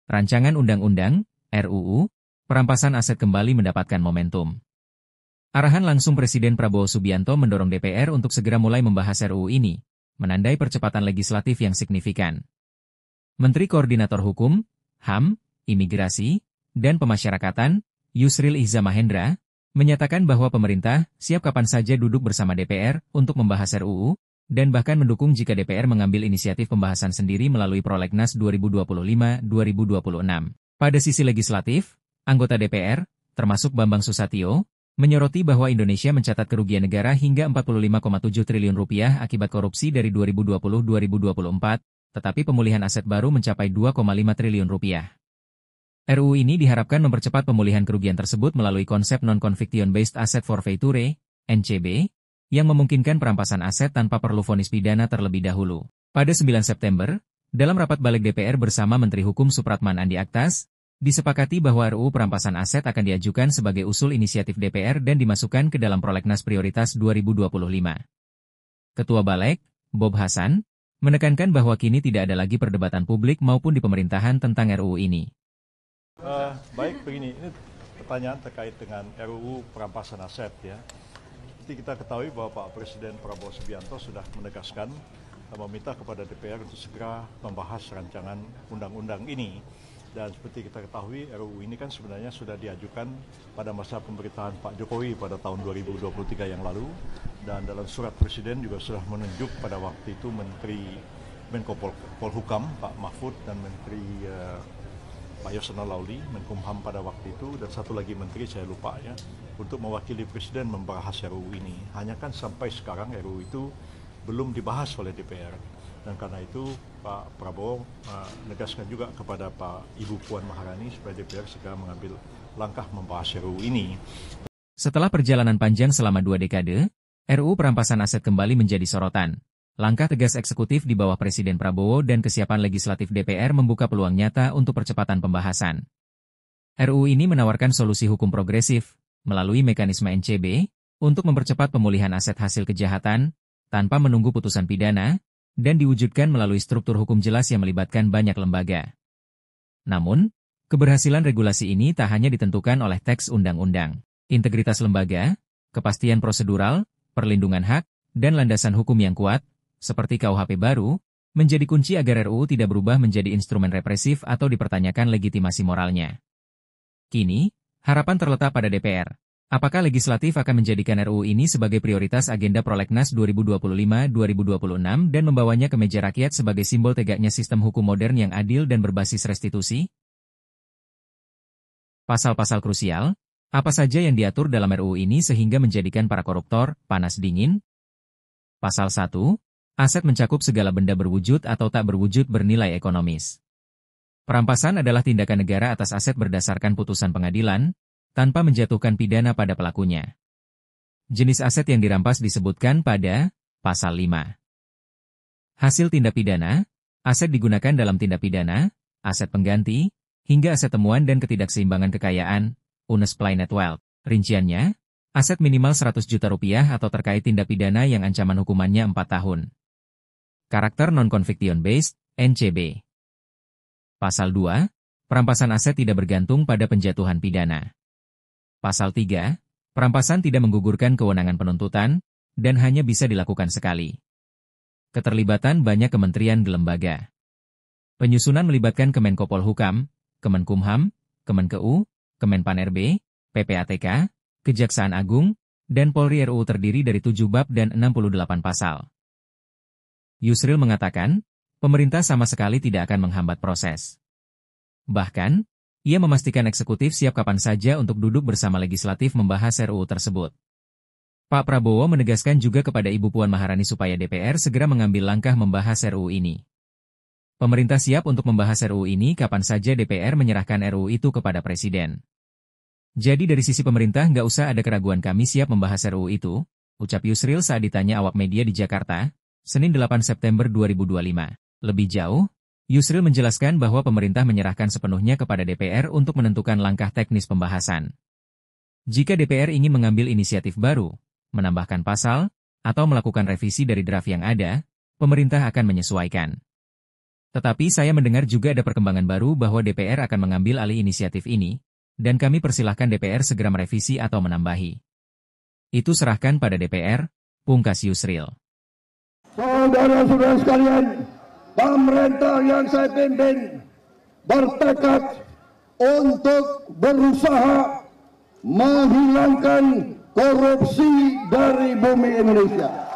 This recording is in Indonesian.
Rancangan Undang-Undang, RUU, perampasan aset kembali mendapatkan momentum. Arahan langsung Presiden Prabowo Subianto mendorong DPR untuk segera mulai membahas RUU ini, menandai percepatan legislatif yang signifikan. Menteri Koordinator Hukum, HAM, Imigrasi, dan Pemasyarakatan, Yusril Iza Mahendra, menyatakan bahwa pemerintah siap kapan saja duduk bersama DPR untuk membahas RUU, dan bahkan mendukung jika DPR mengambil inisiatif pembahasan sendiri melalui Prolegnas 2025-2026. Pada sisi legislatif, anggota DPR, termasuk Bambang Susatyo, menyoroti bahwa Indonesia mencatat kerugian negara hingga 45,7 triliun rupiah akibat korupsi dari 2020-2024, tetapi pemulihan aset baru mencapai 2,5 triliun rupiah. RUU ini diharapkan mempercepat pemulihan kerugian tersebut melalui konsep Non-Conviction Based Asset Forfeiture, NCB, yang memungkinkan perampasan aset tanpa perlu vonis pidana terlebih dahulu. Pada 9 September, dalam rapat balik DPR bersama Menteri Hukum Supratman Andi Aktas, disepakati bahwa RUU perampasan aset akan diajukan sebagai usul inisiatif DPR dan dimasukkan ke dalam Prolegnas Prioritas 2025. Ketua Balik, Bob Hasan, menekankan bahwa kini tidak ada lagi perdebatan publik maupun di pemerintahan tentang RUU ini. Baik, begini, ini pertanyaan terkait dengan RUU perampasan aset ya. Seperti kita ketahui bahwa Pak Presiden Prabowo Subianto sudah menegaskan meminta kepada DPR untuk segera membahas rancangan undang-undang ini. Dan seperti kita ketahui, RUU ini kan sebenarnya sudah diajukan pada masa pemerintahan Pak Jokowi pada tahun 2023 yang lalu. Dan dalam surat Presiden juga sudah menunjuk pada waktu itu Menteri Menko Polhukam, Pak Mahfud, dan Menteri Pak Yasona Lauli, Menkumham pada waktu itu, dan satu lagi Menteri, saya lupa ya, untuk mewakili Presiden membahas RUU ini. Hanya kan sampai sekarang RUU itu belum dibahas oleh DPR. Dan karena itu Pak Prabowo menegaskan juga kepada Pak Ibu Puan Maharani supaya DPR segera mengambil langkah membahas RUU ini. Setelah perjalanan panjang selama 2 dekade, RUU perampasan aset kembali menjadi sorotan. Langkah tegas eksekutif di bawah Presiden Prabowo dan kesiapan legislatif DPR membuka peluang nyata untuk percepatan pembahasan. RUU ini menawarkan solusi hukum progresif, melalui mekanisme NCB, untuk mempercepat pemulihan aset hasil kejahatan, tanpa menunggu putusan pidana, dan diwujudkan melalui struktur hukum jelas yang melibatkan banyak lembaga. Namun, keberhasilan regulasi ini tak hanya ditentukan oleh teks undang-undang. Integritas lembaga, kepastian prosedural, perlindungan hak, dan landasan hukum yang kuat, seperti KUHP baru, menjadi kunci agar RUU tidak berubah menjadi instrumen represif atau dipertanyakan legitimasi moralnya. Kini, harapan terletak pada DPR. Apakah legislatif akan menjadikan RUU ini sebagai prioritas agenda Prolegnas 2025-2026 dan membawanya ke meja rakyat sebagai simbol tegaknya sistem hukum modern yang adil dan berbasis restitusi? Pasal-pasal krusial, apa saja yang diatur dalam RUU ini sehingga menjadikan para koruptor panas dingin? Pasal 1, aset mencakup segala benda berwujud atau tak berwujud bernilai ekonomis. Perampasan adalah tindakan negara atas aset berdasarkan putusan pengadilan, tanpa menjatuhkan pidana pada pelakunya. Jenis aset yang dirampas disebutkan pada Pasal 5. Hasil tindak pidana, aset digunakan dalam tindak pidana, aset pengganti, hingga aset temuan dan ketidakseimbangan kekayaan, unexplained net wealth. Rinciannya, aset minimal 100 juta rupiah atau terkait tindak pidana yang ancaman hukumannya 4 tahun. Karakter non-conviction based, NCB. Pasal 2, perampasan aset tidak bergantung pada penjatuhan pidana. Pasal 3, perampasan tidak menggugurkan kewenangan penuntutan, dan hanya bisa dilakukan sekali. Keterlibatan banyak kementerian dan lembaga. Penyusunan melibatkan Kemenko Polhukam, Kemenkumham, Kemenkeu, Kemenpan-RB, PPATK, Kejaksaan Agung, dan Polri. RUU terdiri dari 7 bab dan 68 pasal. Yusril mengatakan, pemerintah sama sekali tidak akan menghambat proses. Bahkan, ia memastikan eksekutif siap kapan saja untuk duduk bersama legislatif membahas RUU tersebut. Pak Prabowo menegaskan juga kepada Ibu Puan Maharani supaya DPR segera mengambil langkah membahas RUU ini. Pemerintah siap untuk membahas RUU ini kapan saja DPR menyerahkan RUU itu kepada Presiden. Jadi dari sisi pemerintah nggak usah ada keraguan, kami siap membahas RUU itu, ucap Yusril saat ditanya awak media di Jakarta, Senin 8 September 2025. Lebih jauh, Yusril menjelaskan bahwa pemerintah menyerahkan sepenuhnya kepada DPR untuk menentukan langkah teknis pembahasan. Jika DPR ingin mengambil inisiatif baru, menambahkan pasal, atau melakukan revisi dari draft yang ada, pemerintah akan menyesuaikan. Tetapi saya mendengar juga ada perkembangan baru bahwa DPR akan mengambil alih inisiatif ini, dan kami persilahkan DPR segera merevisi atau menambahi. Itu serahkan pada DPR, pungkas Yusril. Saudara-saudara sekalian, pemerintah yang saya pimpin bertekad untuk berusaha menghilangkan korupsi dari bumi Indonesia.